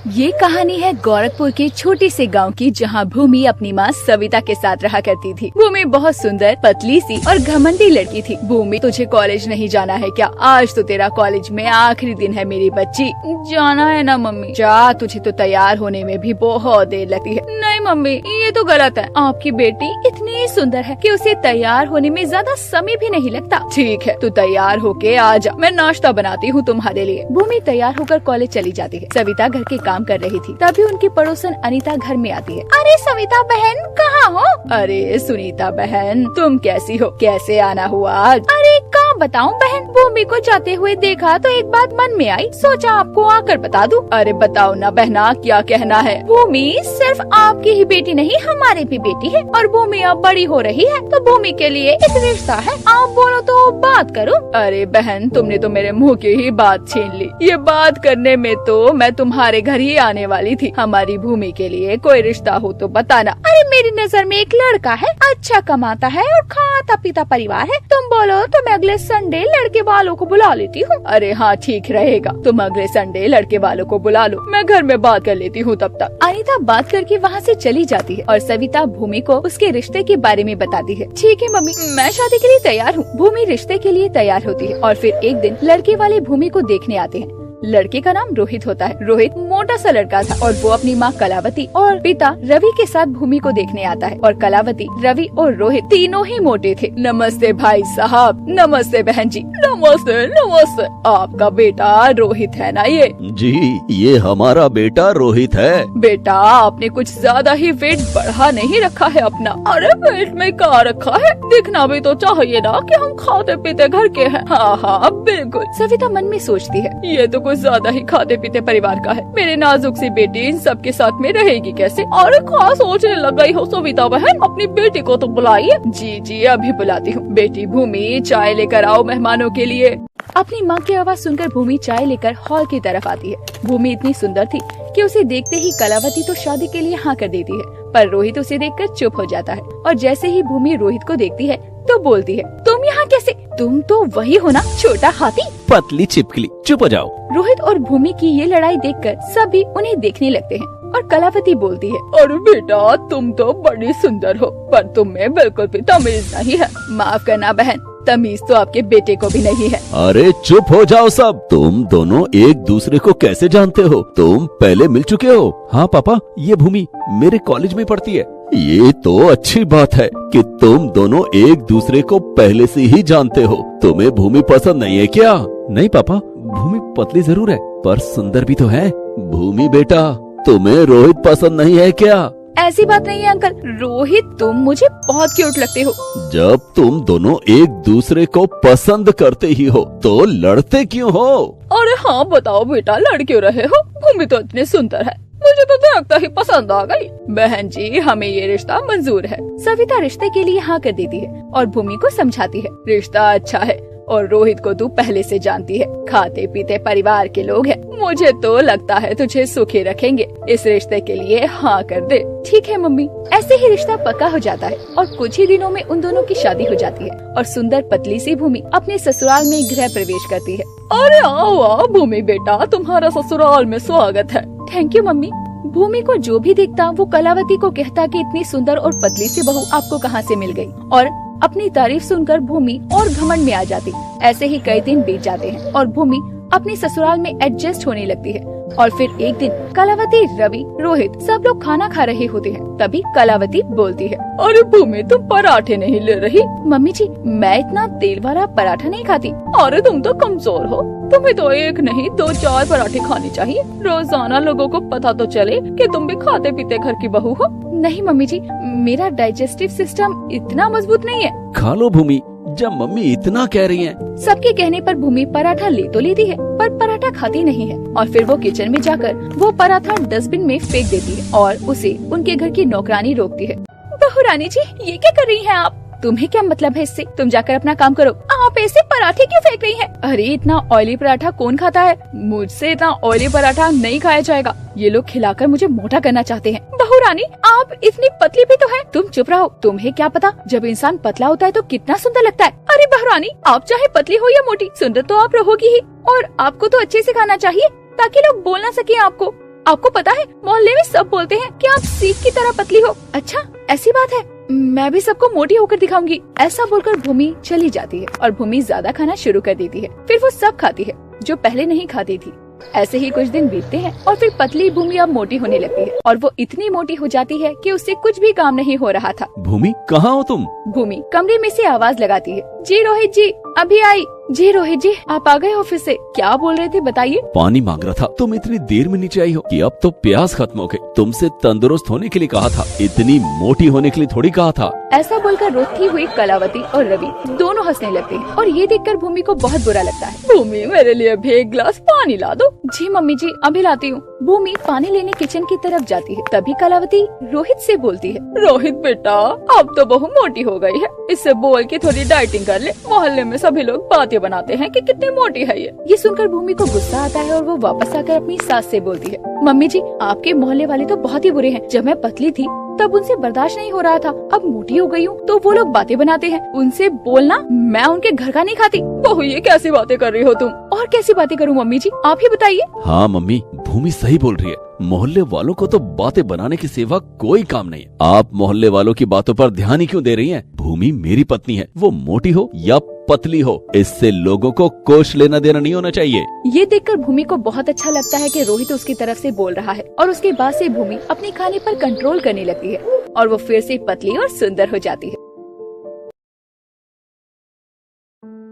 ये कहानी है गोरखपुर के छोटे से गांव की, जहां भूमि अपनी माँ सविता के साथ रहा करती थी। भूमि बहुत सुंदर, पतली सी और घमंडी लड़की थी। भूमि, तुझे कॉलेज नहीं जाना है क्या? आज तो तेरा कॉलेज में आखिरी दिन है मेरी बच्ची। जाना है ना मम्मी। जा, तुझे तो तैयार होने में भी बहुत देर लगती है। नहीं मम्मी, ये तो गलत है। आपकी बेटी इतनी सुंदर है कि उसे तैयार होने में ज्यादा समय भी नहीं लगता। ठीक है, तू तैयार होके आ जा, मैं नाश्ता बनाती हूँ तुम्हारे लिए। भूमि तैयार होकर कॉलेज चली जाती है। सविता घर के काम कर रही थी, तभी उनकी पड़ोसन अनीता घर में आती है। अरे सविता बहन, कहाँ हो? अरे सुनीता बहन, तुम कैसी हो? कैसे आना हुआ आज? अरे कहाँ बताऊँ बहन, भूमि को जाते हुए देखा तो एक बात मन में आई, सोचा आपको आकर बता दूं। अरे बताओ ना बहना, क्या कहना है? भूमि सिर्फ आपकी ही बेटी नहीं, हमारी भी बेटी है, और भूमि अब बड़ी हो रही है, तो भूमि के लिए एक रिश्ता है। आप बोलो तो बात करूं? अरे बहन, तुमने तो मेरे मुँह की ही बात छीन ली। ये बात करने में तो मैं तुम्हारे घर ही आने वाली थी। हमारी भूमि के लिए कोई रिश्ता हो तो बताना। अरे मेरी नजर में एक लड़का है, अच्छा कमाता है और खाता पीता परिवार है। तुम बोलो तो मैं अगले संडे लड़के वालों को बुला लेती हूँ। अरे हाँ, ठीक रहेगा, तुम अगले संडे लड़के वालों को बुला लो, मैं घर में बात कर लेती हूँ तब तक। अनीता बात करके वहाँ से चली जाती है और सविता भूमि को उसके रिश्ते के बारे में बताती है। ठीक है मम्मी, मैं शादी के लिए तैयार हूँ। भूमि रिश्ते के लिए तैयार होती है और फिर एक दिन लड़के वाले भूमि को देखने आते हैं। लड़के का नाम रोहित होता है। रोहित मोटा सा लड़का था और वो अपनी माँ कलावती और पिता रवि के साथ भूमि को देखने आता है। और कलावती, रवि और रोहित तीनों ही मोटे थे। नमस्ते भाई साहब। नमस्ते बहन जी। नमस्ते नमस्ते। आपका बेटा रोहित है ना? ये जी, ये हमारा बेटा रोहित है। बेटा, आपने कुछ ज्यादा ही वेट बढ़ा नहीं रखा है अपना? अरे वेट में क्या रखा है, दिखना भी तो चाहिए ना कि हम खाते पीते घर के हैं। हाँ हाँ बिल्कुल। सविता मन में सोचती है, ये तो ज्यादा ही खाते पीते परिवार का है। मेरे नाजुक सी बेटी इन सब के साथ में रहेगी कैसे? और खास सोचने लग गई हो सविता बहन, अपनी बेटी को तो बुलाइए। जी जी, अभी बुलाती हूँ। बेटी भूमि, चाय लेकर आओ मेहमानों के लिए। अपनी माँ की आवाज सुनकर भूमि चाय लेकर हॉल की तरफ आती है। भूमि इतनी सुंदर थी कि उसे देखते ही कलावती तो शादी के लिए हाँ कर देती है, पर रोहित उसे देखकर चुप हो जाता है। और जैसे ही भूमि रोहित को देखती है तो बोलती है, तुम यहाँ कैसे? तुम तो वही हो ना, छोटा हाथी, पतली छिपकली, चुप हो जाओ। रोहित और भूमि की ये लड़ाई देखकर सभी उन्हें देखने लगते हैं और कलावती बोलती है, अरे बेटा, तुम तो बड़ी सुंदर हो, पर तुम में बिल्कुल भी तमीज नहीं है। माफ करना बहन, तमीज तो आपके बेटे को भी नहीं है। अरे चुप हो जाओ सब। तुम दोनों एक दूसरे को कैसे जानते हो? तुम पहले मिल चुके हो? हाँ पापा, ये भूमि मेरे कॉलेज में पढ़ती है। ये तो अच्छी बात है कि तुम दोनों एक दूसरे को पहले से ही जानते हो। तुम्हें भूमि पसंद नहीं है क्या? नहीं पापा, भूमि पतली जरूर है पर सुंदर भी तो है। भूमि बेटा, तुम्हें रोहित पसंद नहीं है क्या? ऐसी बात नहीं है अंकल, रोहित तुम मुझे बहुत क्यूट लगते हो। जब तुम दोनों एक दूसरे को पसंद करते ही हो तो लड़ते क्यों हो? अरे हाँ बताओ बेटा, लड़ क्यों रहे हो? भूमि तो इतनी सुंदर है, मुझे तो देखता ही पसंद आ गई। बहन जी, हमें ये रिश्ता मंजूर है। सविता रिश्ते के लिए हाँ कर देती है और भूमि को समझाती है, रिश्ता अच्छा है और रोहित को तू पहले से जानती है, खाते पीते परिवार के लोग हैं। मुझे तो लगता है तुझे सुखी रखेंगे। इस रिश्ते के लिए हाँ कर दे। ठीक है मम्मी। ऐसे ही रिश्ता पक्का हो जाता है और कुछ ही दिनों में उन दोनों की शादी हो जाती है और सुंदर पतली सी भूमि अपने ससुराल में गृह प्रवेश करती है। अरे आओ आओ भूमि बेटा, तुम्हारा ससुराल में स्वागत है। Thank you mummy. भूमि को जो भी देखता वो कलावती को कहता कि इतनी सुंदर और पतली सी बहू आपको कहाँ से मिल गई, और अपनी तारीफ सुनकर भूमि और घमंड में आ जाती। ऐसे ही कई दिन बीत जाते हैं और भूमि अपने ससुराल में एडजस्ट होने लगती है। और फिर एक दिन कलावती, रवि, रोहित सब लोग खाना खा रहे होते हैं। तभी कलावती बोलती है, अरे भूमि, तुम पराठे नहीं ले रही? मम्मी जी, मैं इतना तेल वाला पराठा नहीं खाती। अरे तुम तो कमजोर हो, तुम्हें तो एक नहीं 2-4 पराठे खाने चाहिए। रोजाना लोगों को पता तो चले कि तुम भी खाते पीते घर की बहू हो। नहीं मम्मी जी, मेरा डाइजेस्टिव सिस्टम इतना मजबूत नहीं है। खा लो भूमि, जब मम्मी इतना कह रही हैं। सबके कहने पर भूमि पराठा ले तो लेती है पर पराठा खाती नहीं है और फिर वो किचन में जाकर वो पराठा डस्टबिन में फेंक देती है और उसे उनके घर की नौकरानी रोकती है। बहू रानी जी, ये क्या कर रही हैं आप? तुम्हें क्या मतलब है इससे? तुम जाकर अपना काम करो। आप ऐसे पराठे क्यों फेंक रही हैं? अरे इतना ऑयली पराठा कौन खाता है? मुझसे इतना ऑयली पराठा नहीं खाया जाएगा। ये लोग खिलाकर मुझे मोटा करना चाहते हैं। बहू रानी, आप इतनी पतली भी तो है। तुम चुप रहो, तुम्हें क्या पता जब इंसान पतला होता है तो कितना सुंदर लगता है। अरे बहू रानी, आप चाहे पतली हो या मोटी, सुंदर तो आप रहोगी ही, और आपको तो अच्छे से खाना चाहिए ताकि लोग बोल ना सके आपको। आपको पता है मोहल्ले में सब बोलते हैं कि आप सीख की तरह पतली हो। अच्छा ऐसी बात है, मैं भी सबको मोटी होकर दिखाऊंगी। ऐसा बोलकर भूमि चली जाती है और भूमि ज्यादा खाना शुरू कर देती है। फिर वो सब खाती है जो पहले नहीं खाती थी। ऐसे ही कुछ दिन बीतते हैं और फिर पतली भूमि अब मोटी होने लगती है और वो इतनी मोटी हो जाती है कि उससे कुछ भी काम नहीं हो रहा था। भूमि कहाँ हो तुम? भूमि कमरे में से आवाज लगाती है, जी रोहित जी अभी आई। जी रोहित जी आप आ गए ऑफिस से, क्या बोल रहे थे बताइए? पानी मांग रहा था। तुम इतनी देर में नीचे आई हो कि अब तो प्यास खत्म हो गई। तुमसे तंदुरुस्त होने के लिए कहा था, इतनी मोटी होने के लिए थोड़ी कहा था। ऐसा बोलकर रोती हुई कलावती और रवि दोनों हंसने लगते हैं और ये देखकर भूमि को बहुत बुरा लगता है। भूमि मेरे लिए भी एक गिलास पानी ला दो। जी मम्मी जी अभी लाती हूँ। भूमि पानी लेने किचन की तरफ जाती है। तभी कलावती रोहित से बोलती है, रोहित बेटा अब तो बहू मोटी हो गई है, इससे बोल के थोड़ी डाइटिंग कर ले। मोहल्ले में सभी लोग बातें बनाते हैं कि कितनी मोटी है ये सुनकर भूमि को गुस्सा आता है और वो वापस आकर अपनी सास से बोलती है, मम्मी जी आपके मोहल्ले वाले तो बहुत ही बुरे हैं। जब मैं पतली थी तब उनसे बर्दाश्त नहीं हो रहा था, अब मोटी हो गई हूँ तो वो लोग बातें बनाते हैं, उनसे बोलना मैं उनके घर का नहीं खाती। बहू ये कैसी बातें कर रही हो तुम? और कैसी बातें करूँ मम्मी जी आप ही बताइए। हाँ मम्मी, भूमि सही बोल रही है। मोहल्ले वालों को तो बातें बनाने के सिवा कोई काम नहीं है। आप मोहल्ले वालों की बातों पर ध्यान ही क्यों दे रही हैं? भूमि मेरी पत्नी है, वो मोटी हो या पतली हो, इससे लोगों को कोश लेना देना नहीं होना चाहिए। ये देखकर भूमि को बहुत अच्छा लगता है कि रोहित उसकी तरफ से बोल रहा है और उसके बाद से भूमि अपने खाने पर कंट्रोल करने लगती है और वो फिर से पतली और सुंदर हो जाती है।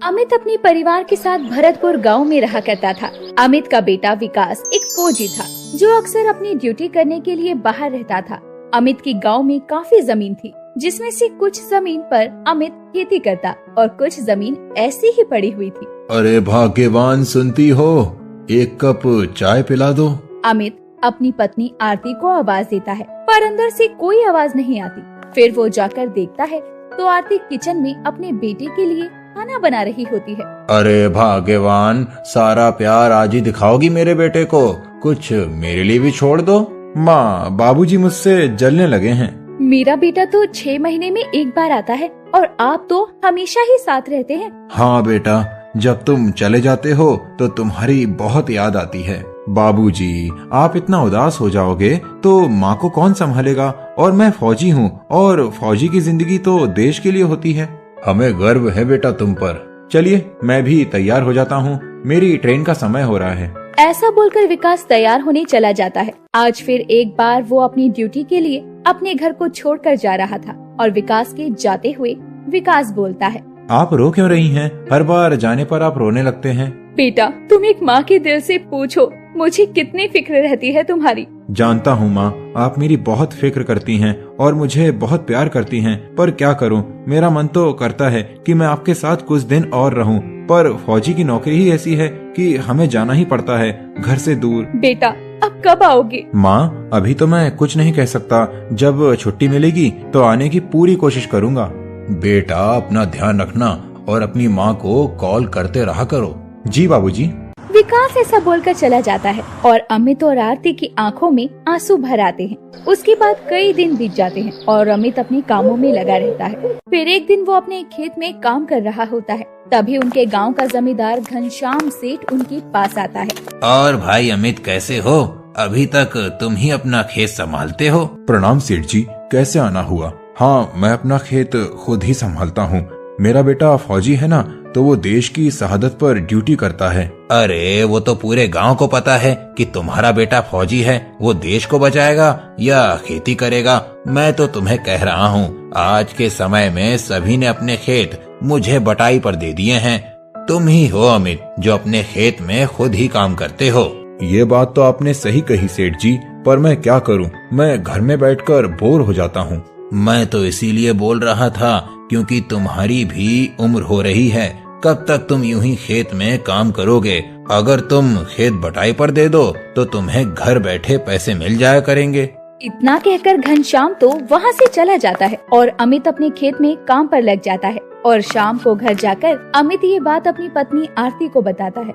अमित अपने परिवार के साथ भरतपुर गांव में रहा करता था। अमित का बेटा विकास एक फौजी था जो अक्सर अपनी ड्यूटी करने के लिए बाहर रहता था। अमित की गांव में काफी जमीन थी, जिसमें से कुछ जमीन पर अमित खेती करता और कुछ जमीन ऐसी ही पड़ी हुई थी। अरे भाग्यवान सुनती हो, एक कप चाय पिला दो। अमित अपनी पत्नी आरती को आवाज देता है पर अंदर से कोई आवाज नहीं आती। फिर वो जाकर देखता है तो आरती किचन में अपने बेटे के लिए खाना बना रही होती है। अरे भाग्यवान, सारा प्यार आज ही दिखाओगी मेरे बेटे को, कुछ मेरे लिए भी छोड़ दो। माँ बाबूजी मुझसे जलने लगे हैं। मेरा बेटा तो 6 महीने में एक बार आता है और आप तो हमेशा ही साथ रहते हैं। हाँ बेटा, जब तुम चले जाते हो तो तुम्हारी बहुत याद आती है। बाबूजी आप इतना उदास हो जाओगे तो माँ को कौन संभालेगा? और मैं फौजी हूँ और फौजी की जिंदगी तो देश के लिए होती है। हमें गर्व है बेटा तुम पर। चलिए मैं भी तैयार हो जाता हूँ, मेरी ट्रेन का समय हो रहा है। ऐसा बोलकर विकास तैयार होने चला जाता है। आज फिर एक बार वो अपनी ड्यूटी के लिए अपने घर को छोड़कर जा रहा था और विकास के जाते हुए विकास बोलता है, आप रो क्यों रही हैं? हर बार जाने पर आप रोने लगते हैं। बेटा तुम एक माँ के दिल से पूछो, मुझे कितनी फिक्र रहती है तुम्हारी। जानता हूँ माँ, आप मेरी बहुत फिक्र करती हैं और मुझे बहुत प्यार करती हैं, पर क्या करूँ, मेरा मन तो करता है कि मैं आपके साथ कुछ दिन और रहूँ, पर फौजी की नौकरी ही ऐसी है कि हमें जाना ही पड़ता है घर से दूर। बेटा अब कब आओगे? माँ अभी तो मैं कुछ नहीं कह सकता, जब छुट्टी मिलेगी तो आने की पूरी कोशिश करूँगा। बेटा अपना ध्यान रखना और अपनी माँ को कॉल करते रहा करो। जी बाबूजी। विकास ऐसा बोलकर चला जाता है और अमित और आरती की आंखों में आंसू भर आते हैं। उसके बाद कई दिन बीत जाते हैं और अमित अपने कामों में लगा रहता है। फिर एक दिन वो अपने खेत में काम कर रहा होता है, तभी उनके गांव का जमींदार घनश्याम सेठ उनके पास आता है। और भाई अमित कैसे हो? अभी तक तुम ही अपना खेत संभालते हो? प्रणाम सेठ जी, कैसे आना हुआ? हाँ मैं अपना खेत खुद ही संभालता हूँ। मेरा बेटा फौजी है ना, तो वो देश की शहादत पर ड्यूटी करता है। अरे वो तो पूरे गांव को पता है कि तुम्हारा बेटा फौजी है। वो देश को बचाएगा या खेती करेगा? मैं तो तुम्हें कह रहा हूँ, आज के समय में सभी ने अपने खेत मुझे बटाई पर दे दिए हैं। तुम ही हो अमित जो अपने खेत में खुद ही काम करते हो। ये बात तो आपने सही कही सेठ जी, पर मैं क्या करूँ, मैं घर में बैठकर बोर हो जाता हूँ। मैं तो इसीलिए बोल रहा था क्योंकि तुम्हारी भी उम्र हो रही है। कब तक तुम यूं ही खेत में काम करोगे? अगर तुम खेत बटाई पर दे दो तो तुम्हें घर बैठे पैसे मिल जाया करेंगे। इतना कहकर घनश्याम तो वहाँ से चला जाता है और अमित अपने खेत में काम पर लग जाता है। और शाम को घर जाकर अमित ये बात अपनी पत्नी आरती को बताता है।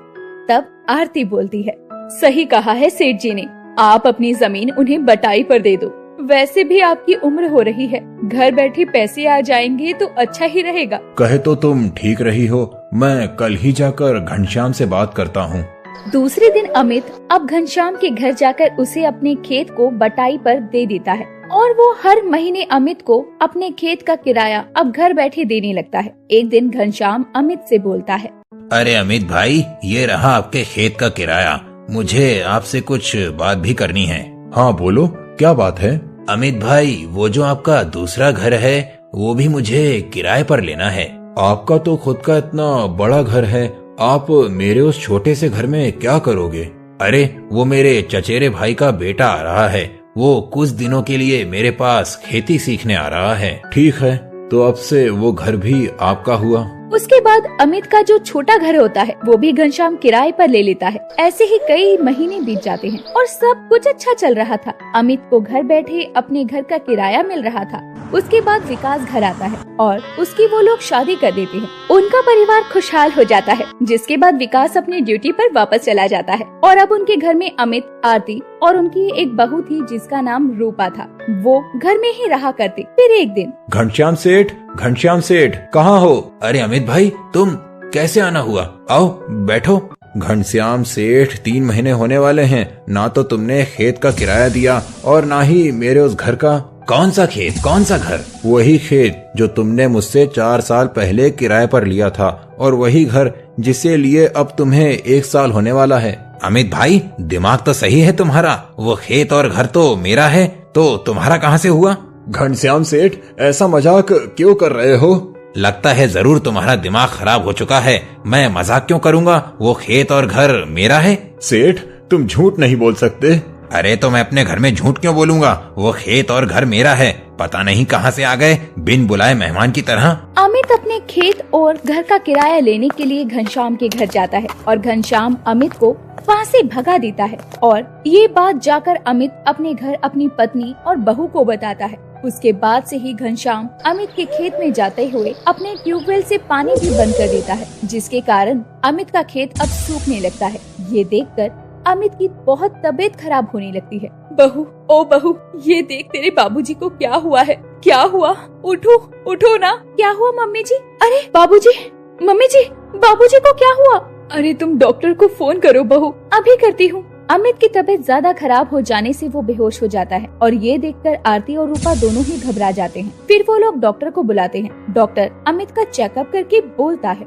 तब आरती बोलती है, सही कहा है सेठ जी ने, आप अपनी जमीन उन्हें बटाई पर दे दो। वैसे भी आपकी उम्र हो रही है, घर बैठे पैसे आ जाएंगे तो अच्छा ही रहेगा। कहे तो तुम ठीक रही हो, मैं कल ही जाकर घनश्याम से बात करता हूँ। दूसरे दिन अमित अब घनश्याम के घर जाकर उसे अपने खेत को बटाई पर दे देता है और वो हर महीने अमित को अपने खेत का किराया अब घर बैठे देने लगता है। एक दिन घनश्याम अमित से बोलता है, अरे अमित भाई, ये रहा आपके खेत का किराया। मुझे आपसे कुछ बात भी करनी है। हाँ बोलो, क्या बात है? अमित भाई, वो जो आपका दूसरा घर है वो भी मुझे किराए पर लेना है। आपका तो खुद का इतना बड़ा घर है, आप मेरे उस छोटे से घर में क्या करोगे? अरे वो मेरे चचेरे भाई का बेटा आ रहा है, वो कुछ दिनों के लिए मेरे पास खेती सीखने आ रहा है। ठीक है, तो अब से वो घर भी आपका हुआ। उसके बाद अमित का जो छोटा घर होता है वो भी घनश्याम किराए पर ले लेता है। ऐसे ही कई महीने बीत जाते हैं और सब कुछ अच्छा चल रहा था। अमित को घर बैठे अपने घर का किराया मिल रहा था। उसके बाद विकास घर आता है और उसकी वो लोग शादी कर देते हैं। उनका परिवार खुशहाल हो जाता है, जिसके बाद विकास अपनी ड्यूटी पर वापस चला जाता है और अब उनके घर में अमित, आरती और उनकी एक बहू थी जिसका नाम रूपा था। वो घर में ही रहा करती। फिर एक दिन, घनश्याम सेठ कहाँ हो? अरे अमित भाई, तुम कैसे आना हुआ? आओ बैठो। घनश्याम सेठ, 3 महीने होने वाले हैं, ना तो तुमने खेत का किराया दिया और ना ही मेरे उस घर का। कौन सा खेत, कौन सा घर? वही खेत जो तुमने मुझसे 4 साल पहले किराए पर लिया था और वही घर जिसे लिए अब तुम्हें 1 साल होने वाला है। अमित भाई, दिमाग तो सही है तुम्हारा। वो खेत और घर तो मेरा है, तो तुम्हारा कहाँ से हुआ? घनश्याम सेठ, ऐसा मजाक क्यों कर रहे हो? लगता है जरूर तुम्हारा दिमाग खराब हो चुका है। मैं मजाक क्यों करूँगा? वो खेत और घर मेरा है। सेठ, तुम झूठ नहीं बोल सकते। अरे तो मैं अपने घर में झूठ क्यों बोलूंगा? वो खेत और घर मेरा है। पता नहीं कहाँ से आ गए बिन बुलाए मेहमान की तरह। अमित अपने खेत और घर का किराया लेने के लिए घनश्याम के घर जाता है और घनश्याम अमित को वहाँ से भगा देता है और ये बात जाकर अमित अपने घर अपनी पत्नी और बहू को बताता है। उसके बाद से ही घनश्याम अमित के खेत में जाते हुए अपने ट्यूबवेल से पानी भी बंद कर देता है, जिसके कारण अमित का खेत अब सूखने लगता है। ये देखकर अमित की बहुत तबीयत खराब होने लगती है। बहू, ओ बहू, ये देख तेरे बाबूजी को क्या हुआ है। क्या हुआ? उठो, उठो ना। क्या हुआ मम्मी जी? अरे बाबूजी, मम्मी जी, बाबूजी को क्या हुआ? अरे तुम डॉक्टर को फोन करो बहू। अभी करती हूँ। अमित की तबीयत ज्यादा खराब हो जाने से वो बेहोश हो जाता है और ये देखकर आरती और रूपा दोनों ही घबरा जाते हैं। फिर वो लोग डॉक्टर को बुलाते हैं। डॉक्टर अमित का चेकअप करके बोलता है,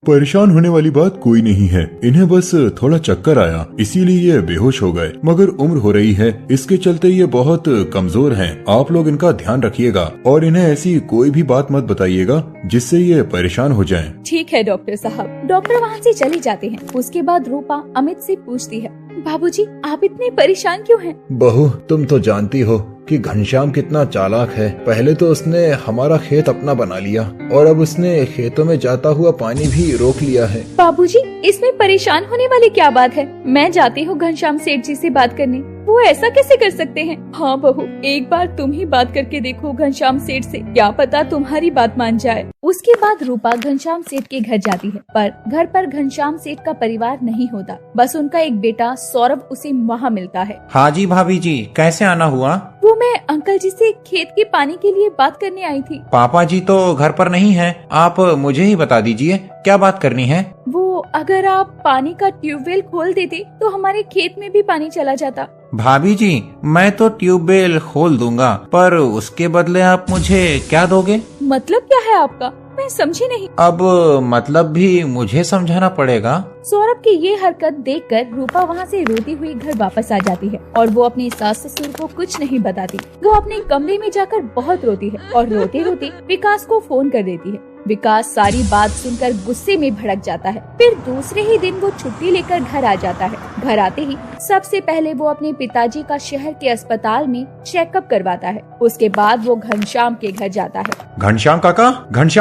परेशान होने वाली बात कोई नहीं है, इन्हें बस थोड़ा चक्कर आया इसीलिए ये बेहोश हो गए, मगर उम्र हो रही है, इसके चलते ये बहुत कमजोर हैं। आप लोग इनका ध्यान रखिएगा और इन्हें ऐसी कोई भी बात मत बताइएगा जिससे ये परेशान हो जाएं। ठीक है डॉक्टर साहब। डॉक्टर वहाँ से चली जाते हैं। उसके बाद रूपा अमित से पूछती है, बाबूजी आप इतने परेशान क्यों हैं? बहू, तुम तो जानती हो कि घनश्याम कितना चालाक है। पहले तो उसने हमारा खेत अपना बना लिया और अब उसने खेतों में जाता हुआ पानी भी रोक लिया है। बाबूजी, इसमें परेशान होने वाली क्या बात है? मैं जाती हूँ घनश्याम सेठ जी से बात करने। वो ऐसा कैसे कर सकते हैं? हाँ बहू, एक बार तुम ही बात करके देखो घनश्याम सेठ से, क्या पता तुम्हारी बात मान जाए। उसके बाद रूपा घनश्याम सेठ के घर जाती है, पर घर पर घनश्याम सेठ का परिवार नहीं होता। बस उनका एक बेटा सौरभ उसे वहाँ मिलता है। हाँ जी भाभी जी, कैसे आना हुआ? वो मैं अंकल जी से खेत के पानी के लिए बात करने आई थी। पापा जी तो घर पर नहीं है, आप मुझे ही बता दीजिए क्या बात करनी है। वो अगर आप पानी का ट्यूबवेल खोल देते तो हमारे खेत में भी पानी चला जाता। भाभी जी, मैं तो ट्यूबवेल खोल दूंगा, पर उसके बदले आप मुझे क्या दोगे? मतलब क्या है आपका? मैं समझी नहीं। अब मतलब भी मुझे समझाना पड़ेगा। सौरभ की ये हरकत देखकर रूपा वहाँ से रोती हुई घर वापस आ जाती है और वो अपने सास ससुर को कुछ नहीं बताती। वो अपने कमरे में जाकर बहुत रोती है और रोते रोते विकास को फोन कर देती है। विकास सारी बात सुनकर गुस्से में भड़क जाता है। फिर दूसरे ही दिन वो छुट्टी लेकर घर आ जाता है। घर आते ही सबसे पहले वो अपने पिताजी का शहर के अस्पताल में चेकअप करवाता है। उसके बाद वो घनश्याम के घर जाता है। घनश्याम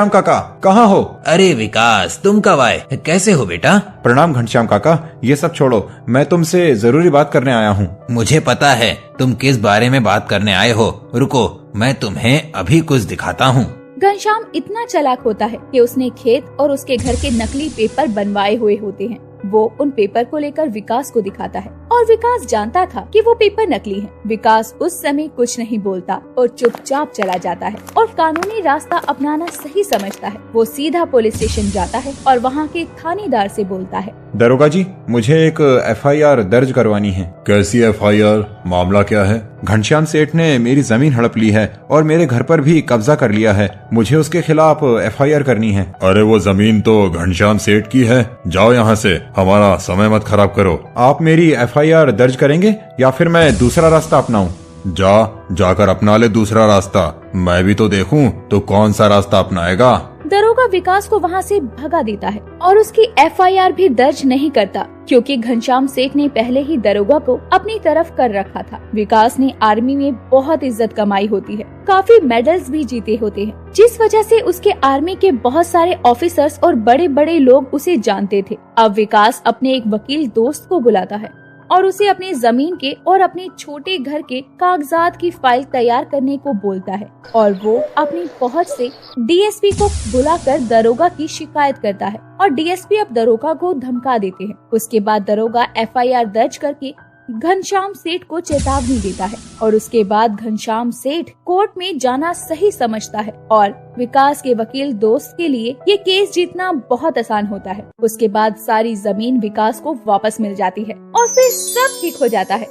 काका कहाँ हो? अरे विकास, तुम कब आए? कैसे हो बेटा? प्रणाम घनश्याम काका, ये सब छोड़ो, मैं तुमसे जरूरी बात करने आया हूँ। मुझे पता है तुम किस बारे में बात करने आए हो। रुको, मैं तुम्हें अभी कुछ दिखाता हूँ। घनश्याम इतना चालाक होता है कि उसने खेत और उसके घर के नकली पेपर बनवाए हुए होते हैं। वो उन पेपर को लेकर विकास को दिखाता है और विकास जानता था कि वो पेपर नकली है। विकास उस समय कुछ नहीं बोलता और चुपचाप चला जाता है और कानूनी रास्ता अपनाना सही समझता है। वो सीधा पुलिस स्टेशन जाता है और वहाँ के थानेदार से बोलता है, दरोगा जी, मुझे एक FIR दर्ज करवानी है। कैसी FIR? मामला क्या है? घनश्याम सेठ ने मेरी जमीन हड़प ली है और मेरे घर पर भी कब्जा कर लिया है। मुझे उसके खिलाफ FIR करनी है। अरे वो जमीन तो घनश्याम सेठ की है, जाओ यहाँ से, हमारा समय मत खराब करो। आप मेरी FIR दर्ज करेंगे या फिर मैं दूसरा रास्ता अपनाऊं? जाकर अपना ले दूसरा रास्ता, मैं भी तो देखूं तो कौन सा रास्ता अपनाएगा। दरोगा विकास को वहाँ से भगा देता है और उसकी FIR भी दर्ज नहीं करता क्योंकि घनश्याम सेठ ने पहले ही दरोगा को अपनी तरफ कर रखा था। विकास ने आर्मी में बहुत इज्जत कमाई होती है, काफी मेडल्स भी जीते होते हैं, जिस वजह से उसके आर्मी के बहुत सारे ऑफिसर्स और बड़े बड़े लोग उसे जानते थे। अब विकास अपने एक वकील दोस्त को बुलाता है और उसे अपनी जमीन के और अपने छोटे घर के कागजात की फाइल तैयार करने को बोलता है और वो अपनी पहुंच से DSP को बुलाकर दरोगा की शिकायत करता है और DSP अब दरोगा को धमका देते हैं। उसके बाद दरोगा FIR दर्ज करके घनश्याम सेठ को चेतावनी देता है और उसके बाद घनश्याम सेठ कोर्ट में जाना सही समझता है और विकास के वकील दोस्त के लिए ये केस जीतना बहुत आसान होता है। उसके बाद सारी जमीन विकास को वापस मिल जाती है और फिर सब ठीक हो जाता है।